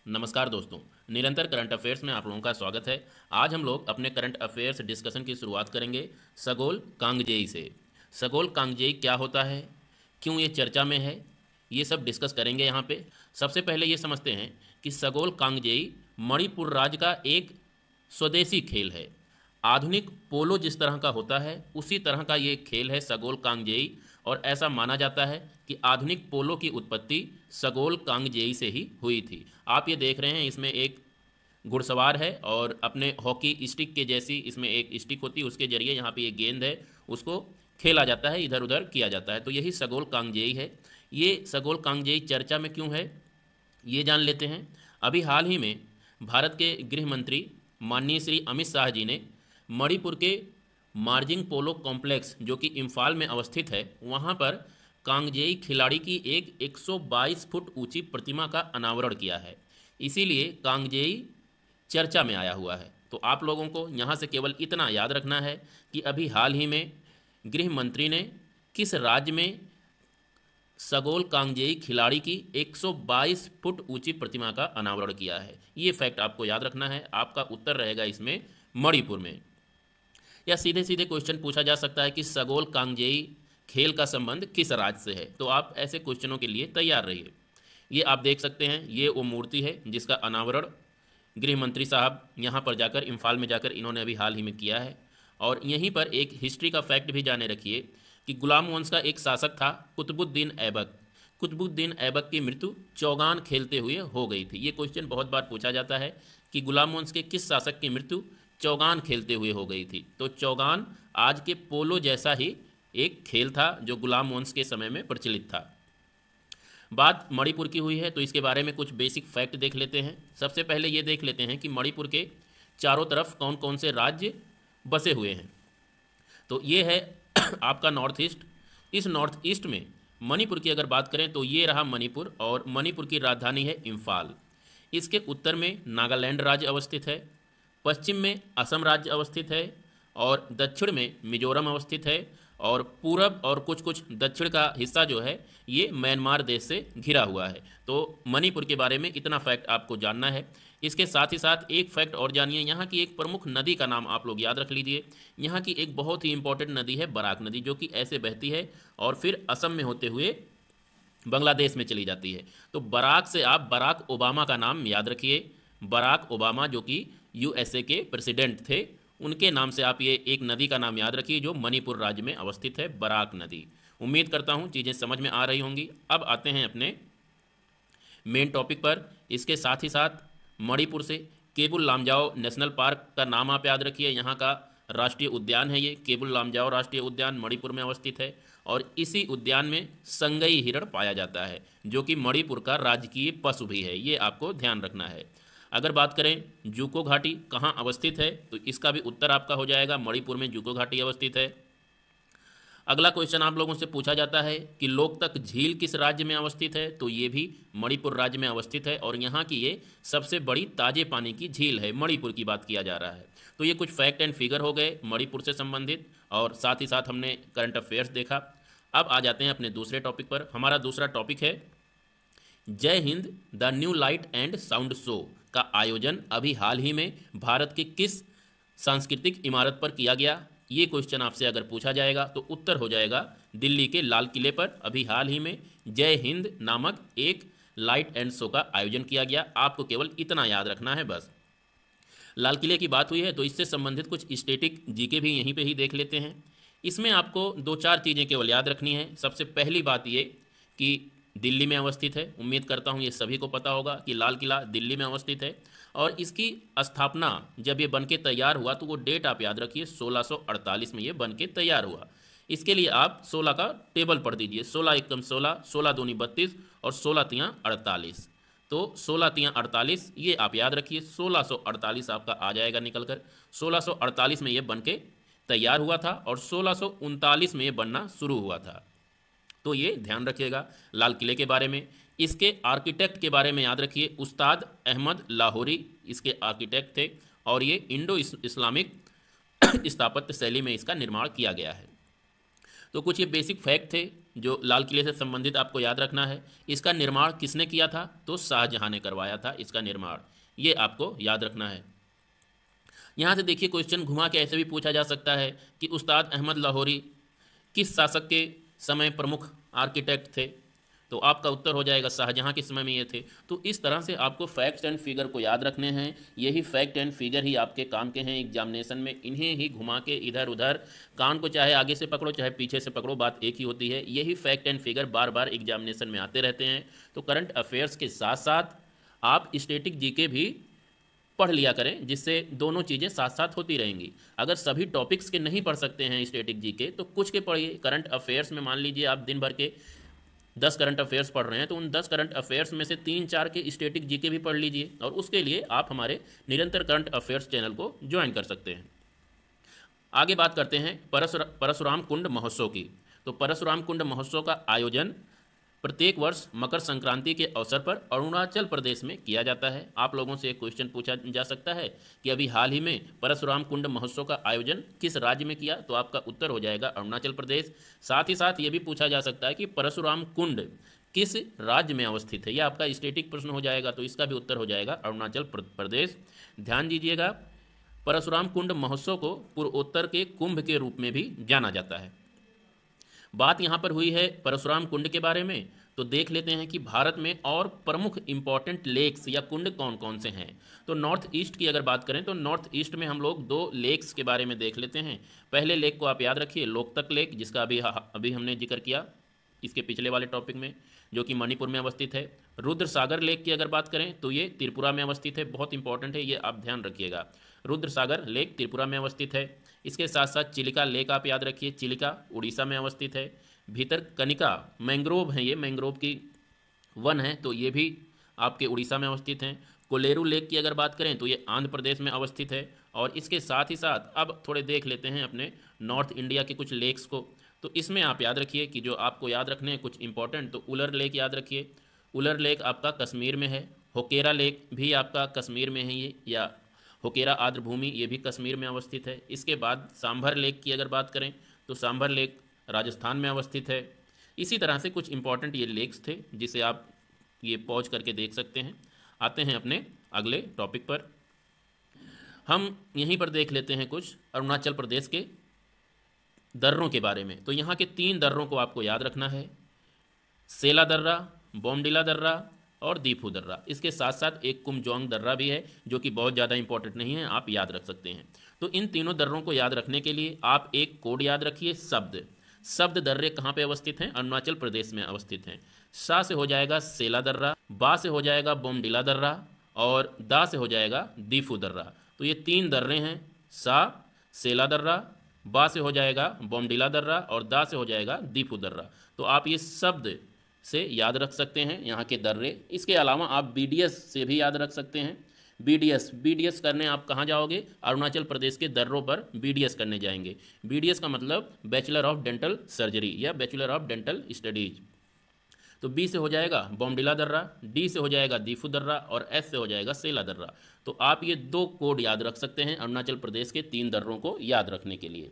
नमस्कार दोस्तों, निरंतर करंट अफेयर्स में आप लोगों का स्वागत है। आज हम लोग अपने करंट अफेयर्स डिस्कशन की शुरुआत करेंगे सगोल कांगजेई से। सगोल कांगजेई क्या होता है, क्यों ये चर्चा में है, ये सब डिस्कस करेंगे यहाँ पे। सबसे पहले ये समझते हैं कि सगोल कांगजेई मणिपुर राज्य का एक स्वदेशी खेल है। आधुनिक पोलो जिस तरह का होता है उसी तरह का ये खेल है सगोल कांगजेई, और ऐसा माना जाता है कि आधुनिक पोलो की उत्पत्ति सगोल कांगजेई से ही हुई थी। आप ये देख रहे हैं, इसमें एक घुड़सवार है और अपने हॉकी स्टिक के जैसी इसमें एक स्टिक होती है, उसके जरिए यहाँ पे ये गेंद है उसको खेला जाता है, इधर उधर किया जाता है। तो यही सगोल कांगजेई है। ये सगोल कांगजेई चर्चा में क्यों है ये जान लेते हैं। अभी हाल ही में भारत के गृह मंत्री माननीय श्री अमित शाह जी ने मणिपुर के मार्जिंग पोलो कॉम्प्लेक्स जो कि इम्फाल में अवस्थित है वहाँ पर कांगजेई खिलाड़ी की एक 122 फुट ऊंची प्रतिमा का अनावरण किया है। इसीलिए कांगजेई चर्चा में आया हुआ है। तो आप लोगों को यहाँ से केवल इतना याद रखना है कि अभी हाल ही में गृह मंत्री ने किस राज्य में सगोल कांगजेई खिलाड़ी की 122 फुट ऊंची प्रतिमा का अनावरण किया है। ये फैक्ट आपको याद रखना है। आपका उत्तर रहेगा इसमें मणिपुर में। या सीधे सीधे क्वेश्चन पूछा जा सकता है कि सगोल कांगजेई खेल का संबंध किस राज्य से है, तो आप ऐसे क्वेश्चनों के लिए तैयार रहिए। ये आप देख सकते हैं, ये वो मूर्ति है जिसका अनावरण गृह मंत्री साहब यहाँ पर जाकर इम्फाल में जाकर इन्होंने अभी हाल ही में किया है। और यहीं पर एक हिस्ट्री का फैक्ट भी जाने रखिए कि गुलाम वंश का एक शासक था कुतुबुद्दीन ऐबक। कुतुबुद्दीन ऐबक की मृत्यु चौगान खेलते हुए हो गई थी। ये क्वेश्चन बहुत बार पूछा जाता है कि गुलाम वंश के किस शासक की मृत्यु चौगान खेलते हुए हो गई थी। तो चौगान आज के पोलो जैसा ही एक खेल था जो गुलाम वंश के समय में प्रचलित था। बात मणिपुर की हुई है तो इसके बारे में कुछ बेसिक फैक्ट देख लेते हैं। सबसे पहले ये देख लेते हैं कि मणिपुर के चारों तरफ कौन कौन से राज्य बसे हुए हैं। तो ये है आपका नॉर्थ ईस्ट। इस नॉर्थ ईस्ट में मणिपुर की अगर बात करें तो ये रहा मणिपुर, और मणिपुर की राजधानी है इम्फाल। इसके उत्तर में नागालैंड राज्य अवस्थित है, पश्चिम में असम राज्य अवस्थित है, और दक्षिण में मिजोरम अवस्थित है, और पूरब और कुछ कुछ दक्षिण का हिस्सा जो है ये म्यांमार देश से घिरा हुआ है। तो मणिपुर के बारे में इतना फैक्ट आपको जानना है। इसके साथ ही साथ एक फैक्ट और जानिए, यहाँ की एक प्रमुख नदी का नाम आप लोग याद रख लीजिए। यहाँ की एक बहुत ही इंपॉर्टेंट नदी है बराक नदी, जो कि ऐसे बहती है और फिर असम में होते हुए बांग्लादेश में चली जाती है। तो बराक से आप बराक ओबामा का नाम याद रखिए। बराक ओबामा जो कि यूएसए के प्रेसिडेंट थे, उनके नाम से आप ये एक नदी का नाम याद रखिए जो मणिपुर राज्य में अवस्थित है, बराक नदी। उम्मीद करता हूँ चीज़ें समझ में आ रही होंगी। अब आते हैं अपने मेन टॉपिक पर। इसके साथ ही साथ मणिपुर से केबुल लामजाओ नेशनल पार्क का नाम आप याद रखिए। यहाँ का राष्ट्रीय उद्यान है ये केबुल लामजाओ राष्ट्रीय उद्यान, मणिपुर में अवस्थित है। और इसी उद्यान में संगई हिरण पाया जाता है जो कि मणिपुर का राजकीय पशु भी है, ये आपको ध्यान रखना है। अगर बात करें जूको घाटी कहाँ अवस्थित है, तो इसका भी उत्तर आपका हो जाएगा मणिपुर में जूको घाटी अवस्थित है। अगला क्वेश्चन आप लोगों से पूछा जाता है कि लोकतक झील किस राज्य में अवस्थित है, तो ये भी मणिपुर राज्य में अवस्थित है, और यहाँ की ये सबसे बड़ी ताजे पानी की झील है। मणिपुर की बात किया जा रहा है। तो ये कुछ फैक्ट एंड फिगर हो गए मणिपुर से संबंधित, और साथ ही साथ हमने करंट अफेयर्स देखा। अब आ जाते हैं अपने दूसरे टॉपिक पर। हमारा दूसरा टॉपिक है जय Hind the new light and sound show का आयोजन अभी हाल ही में भारत के किस सांस्कृतिक इमारत पर किया गया। ये क्वेश्चन आपसे अगर पूछा जाएगा तो उत्तर हो जाएगा दिल्ली के लाल किले पर। अभी हाल ही में जय हिंद नामक एक लाइट एंड शो का आयोजन किया गया। आपको केवल इतना याद रखना है बस। लाल किले की बात हुई है तो इससे संबंधित कुछ स्टैटिक जीके भी यहीं पे ही देख लेते हैं। इसमें आपको दो चार चीज़ें केवल याद रखनी है। सबसे पहली बात ये कि दिल्ली में अवस्थित है। उम्मीद करता हूँ ये सभी को पता होगा कि लाल किला दिल्ली में अवस्थित है, और इसकी स्थापना जब ये बनके तैयार हुआ तो वो डेट आप याद रखिए 1648 में ये बनके तैयार हुआ। इसके लिए आप 16 का टेबल पढ़ दीजिए। 16 एकम 16, 16 दूनी 32 और 16 तियाँ 48। तो 16 तियाँ 48 ये आप याद रखिए। 1648 आपका आ जाएगा निकल कर। 1648 में ये बनके तैयार हुआ था और 1639 में ये बनना शुरू हुआ था। तो ये ध्यान रखिएगा लाल किले के बारे में। इसके आर्किटेक्ट के बारे में याद रखिए, उस्ताद अहमद लाहौरी इसके आर्किटेक्ट थे, और ये इंडो इस्लामिक स्थापत्य शैली में इसका निर्माण किया गया है। तो कुछ ये बेसिक फैक्ट थे जो लाल किले से संबंधित आपको याद रखना है, इसका निर्माण किसने किया था? तो शाहजहां ने करवाया था इसका निर्माण, ये आपको याद रखना है। यहाँ से देखिए क्वेश्चन घुमा के ऐसे भी पूछा जा सकता है कि उस्ताद अहमद लाहौरी किस शासक के समय प्रमुख आर्किटेक्ट थे? तो आपका उत्तर हो जाएगा शाहजहां के समय में ये थे। तो इस तरह से आपको फैक्ट्स एंड फिगर को याद रखने हैं। यही फैक्ट एंड फिगर ही आपके काम के हैं एग्जामिनेशन में। इन्हें ही घुमा के इधर उधर, कान को चाहे आगे से पकड़ो चाहे पीछे से पकड़ो, बात एक ही होती है। यही fact and figure bar bar examination में आते रहते हैं। तो करंट अफेयर्स के साथ साथ आप स्टैटिक जीके भी पढ़ लिया करें, जिससे दोनों चीज़ें साथ साथ होती रहेंगी। अगर सभी टॉपिक्स के नहीं पढ़ सकते हैं स्टैटिक जीके, तो कुछ के पढ़िए। करंट अफेयर्स में मान लीजिए आप दिन भर के 10 करंट अफेयर्स पढ़ रहे हैं, तो उन 10 करंट अफेयर्स में से 3-4 के स्टैटिक जीके भी पढ़ लीजिए। और उसके लिए आप हमारे निरंतर करंट अफेयर्स चैनल को ज्वाइन कर सकते हैं। आगे बात करते हैं परशुराम कुंड महोत्सव की। तो परशुराम कुंड महोत्सव का आयोजन प्रत्येक वर्ष मकर संक्रांति के अवसर पर अरुणाचल प्रदेश में किया जाता है। आप लोगों से एक क्वेश्चन पूछा जा सकता है कि अभी हाल ही में परशुराम कुंड महोत्सव का आयोजन किस राज्य में किया? तो आपका उत्तर हो जाएगा अरुणाचल प्रदेश। साथ ही साथ ये भी पूछा जा सकता है कि परशुराम कुंड किस राज्य में अवस्थित है? यह आपका स्टैटिक प्रश्न हो जाएगा, तो इसका भी उत्तर हो जाएगा अरुणाचल प्रदेश। ध्यान दीजिएगा, परशुराम कुंड महोत्सव को पूर्वोत्तर के कुंभ के रूप में भी जाना जाता है। बात यहाँ पर हुई है परशुराम कुंड के बारे में, तो देख लेते हैं कि भारत में और प्रमुख इंपॉर्टेंट लेक्स या कुंड कौन कौन से हैं। तो नॉर्थ ईस्ट की अगर बात करें तो नॉर्थ ईस्ट में हम लोग 2 लेक्स के बारे में देख लेते हैं। पहले लेक को आप याद रखिए, लोकतक लेक, जिसका अभी हमने जिक्र किया इसके पिछले वाले टॉपिक में, जो कि मणिपुर में अवस्थित है। रुद्र सागर लेक की अगर बात करें तो ये त्रिपुरा में अवस्थित है, बहुत इंपॉर्टेंट है, ये आप ध्यान रखिएगा। रुद्र सागर लेक त्रिपुरा में अवस्थित है। इसके साथ साथ चिलिका लेक आप याद रखिए, चिलिका उड़ीसा में अवस्थित है। भीतरकनिका मैंग्रोव हैं, ये मैंग्रोव की वन है, तो ये भी आपके उड़ीसा में अवस्थित हैं। कोलेरू लेक की अगर बात करें तो ये आंध्र प्रदेश में अवस्थित है। और इसके साथ ही साथ अब थोड़े देख लेते हैं अपने नॉर्थ इंडिया के कुछ लेक्स को। तो इसमें आप याद रखिए कि जो आपको याद रखने हैं कुछ इंपॉर्टेंट, तो उलर लेक याद रखिए, उलर लेक आपका कश्मीर में है। होकेरा लेक भी आपका कश्मीर में है ये, या होकेरा आर्द्रभूमि, ये भी कश्मीर में अवस्थित है। इसके बाद सांभर लेक की अगर बात करें तो सांभर लेक राजस्थान में अवस्थित है। इसी तरह से कुछ इंपॉर्टेंट ये लेक्स थे जिसे आप ये पॉज करके देख सकते हैं। आते हैं अपने अगले टॉपिक पर। हम यहीं पर देख लेते हैं कुछ अरुणाचल प्रदेश के दर्रों के बारे में। तो यहाँ के 3 दर्रों को आपको याद रखना है, सेला दर्रा, बोमडिला दर्रा और दीफू दर्रा। इसके साथ साथ एक कुमजोंग दर्रा भी है जो कि बहुत ज़्यादा इंपॉर्टेंट नहीं है, आप याद रख सकते हैं। तो इन तीनों दर्रों को याद रखने के लिए आप एक कोड याद रखिए, शब्द दर्रे कहाँ पे अवस्थित हैं? अरुणाचल प्रदेश में अवस्थित हैं। सा से हो जाएगा सेला दर्रा, बा से हो जाएगा बोमडिला दर्रा और दा से हो जाएगा दीफू दर्रा। तो ये 3 दर्रे हैं, सा सेला दर्रा, बा से हो जाएगा बोमडिला दर्रा और दा से हो जाएगा दीफू दर्रा। तो आप ये शब्द से याद रख सकते हैं यहाँ के दर्रे। इसके अलावा आप बीडीएस से भी याद रख सकते हैं। बीडीएस करने आप कहाँ जाओगे? अरुणाचल प्रदेश के दर्रों पर बीडीएस करने जाएंगे। बीडीएस का मतलब बैचलर ऑफ डेंटल सर्जरी या बैचलर ऑफ डेंटल स्टडीज। तो बी से हो जाएगा बोमडिला दर्रा, डी से हो जाएगा दीफू दर्रा और एस से हो जाएगा सेला दर्रा। तो आप ये 2 कोड याद रख सकते हैं अरुणाचल प्रदेश के 3 दर्रों को याद रखने के लिए।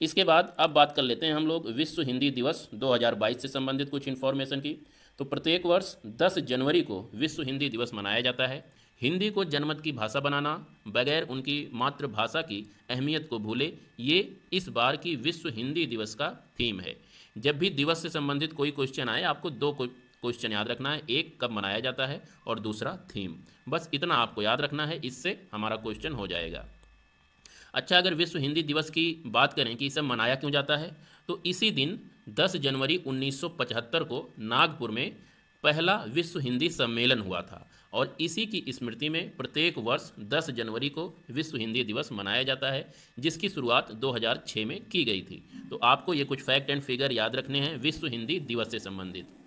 इसके बाद अब बात कर लेते हैं हम लोग विश्व हिंदी दिवस 2022 से संबंधित कुछ इन्फॉर्मेशन की। तो प्रत्येक वर्ष 10 जनवरी को विश्व हिंदी दिवस मनाया जाता है। हिंदी को जनमत की भाषा बनाना, बगैर उनकी मातृभाषा की अहमियत को भूले, ये इस बार की विश्व हिंदी दिवस का थीम है। जब भी दिवस से संबंधित कोई क्वेश्चन आए, आपको 2 क्वेश्चन याद रखना है, एक कब मनाया जाता है और दूसरा थीम। बस इतना आपको याद रखना है, इससे हमारा क्वेश्चन हो जाएगा। अच्छा, अगर विश्व हिंदी दिवस की बात करें कि इसे मनाया क्यों जाता है, तो इसी दिन 10 जनवरी 1975 को नागपुर में पहला विश्व हिंदी सम्मेलन हुआ था और इसी की स्मृति में प्रत्येक वर्ष 10 जनवरी को विश्व हिंदी दिवस मनाया जाता है, जिसकी शुरुआत 2006 में की गई थी। तो आपको ये कुछ फैक्ट एंड फिगर याद रखने हैं विश्व हिंदी दिवस से संबंधित।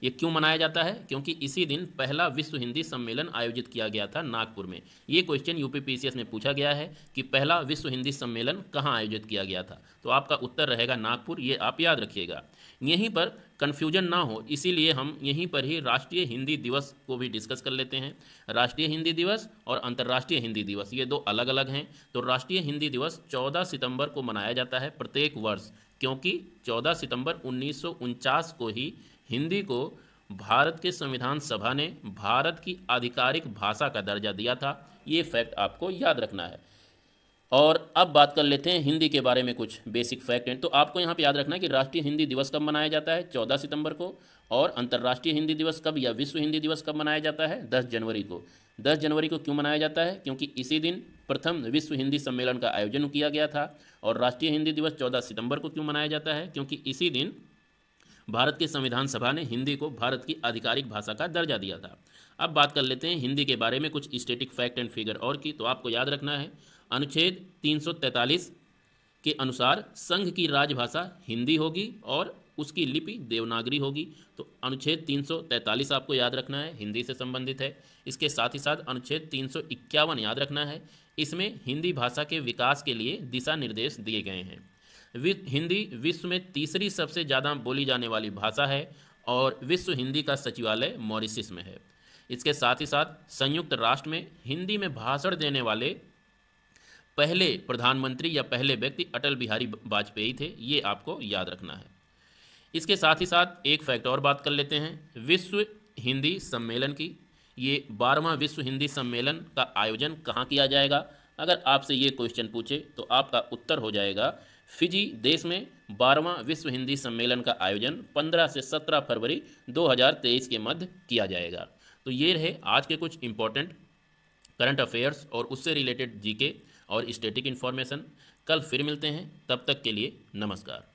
ये क्यों मनाया जाता है? क्योंकि इसी दिन पहला विश्व हिंदी सम्मेलन आयोजित किया गया था नागपुर में। ये क्वेश्चन यूपीपीसीएस में पूछा गया है कि पहला विश्व हिंदी सम्मेलन कहाँ आयोजित किया गया था, तो आपका उत्तर रहेगा नागपुर। ये आप याद रखिएगा, यहीं पर कन्फ्यूजन ना हो इसीलिए हम यहीं पर ही राष्ट्रीय हिंदी दिवस को भी डिस्कस कर लेते हैं। राष्ट्रीय हिंदी दिवस और अंतर्राष्ट्रीय हिंदी दिवस ये 2 अलग अलग हैं। तो राष्ट्रीय हिंदी दिवस 14 सितंबर को मनाया जाता है प्रत्येक वर्ष, क्योंकि 14 सितंबर 1949 को ही हिंदी को भारत के संविधान सभा ने भारत की आधिकारिक भाषा का दर्जा दिया था। ये फैक्ट आपको याद रखना है। और अब बात कर लेते हैं हिंदी के बारे में, कुछ बेसिक फैक्ट हैं। तो आपको यहाँ पे याद रखना है कि राष्ट्रीय हिंदी दिवस कब मनाया जाता है, 14 सितंबर को। और अंतर्राष्ट्रीय हिंदी दिवस कब या विश्व हिंदी दिवस कब मनाया जाता है, 10 जनवरी को। 10 जनवरी को क्यों मनाया जाता है, क्योंकि इसी दिन प्रथम विश्व हिंदी सम्मेलन का आयोजन किया गया था। और राष्ट्रीय हिंदी दिवस 14 सितंबर को क्यों मनाया जाता है, क्योंकि इसी दिन भारत के संविधान सभा ने हिंदी को भारत की आधिकारिक भाषा का दर्जा दिया था। अब बात कर लेते हैं हिंदी के बारे में कुछ स्टैटिक फैक्ट एंड फिगर और की। तो आपको याद रखना है, अनुच्छेद 343 के अनुसार संघ की राजभाषा हिंदी होगी और उसकी लिपि देवनागरी होगी। तो अनुच्छेद 343 आपको याद रखना है, हिंदी से संबंधित है। इसके साथ ही साथ अनुच्छेद 351 याद रखना है, इसमें हिंदी भाषा के विकास के लिए दिशा निर्देश दिए गए हैं। हिंदी विश्व में तीसरी सबसे ज़्यादा बोली जाने वाली भाषा है और विश्व हिंदी का सचिवालय मॉरिशस में है। इसके साथ ही साथ संयुक्त राष्ट्र में हिंदी में भाषण देने वाले पहले प्रधानमंत्री या पहले व्यक्ति अटल बिहारी वाजपेयी थे, ये आपको याद रखना है। इसके साथ ही साथ एक फैक्ट और बात कर लेते हैं विश्व हिंदी सम्मेलन की। ये 12वां विश्व हिंदी सम्मेलन का आयोजन कहाँ किया जाएगा। अगर आपसे ये क्वेश्चन पूछे तो आपका उत्तर हो जाएगा फिजी देश में 12वां विश्व हिंदी सम्मेलन का आयोजन 15 से 17 फरवरी 2023 के मध्य किया जाएगा। तो ये रहे आज के कुछ इंपॉर्टेंट करंट अफेयर्स और उससे रिलेटेड जीके और स्टैटिक इन्फॉर्मेशन। कल फिर मिलते हैं, तब तक के लिए नमस्कार।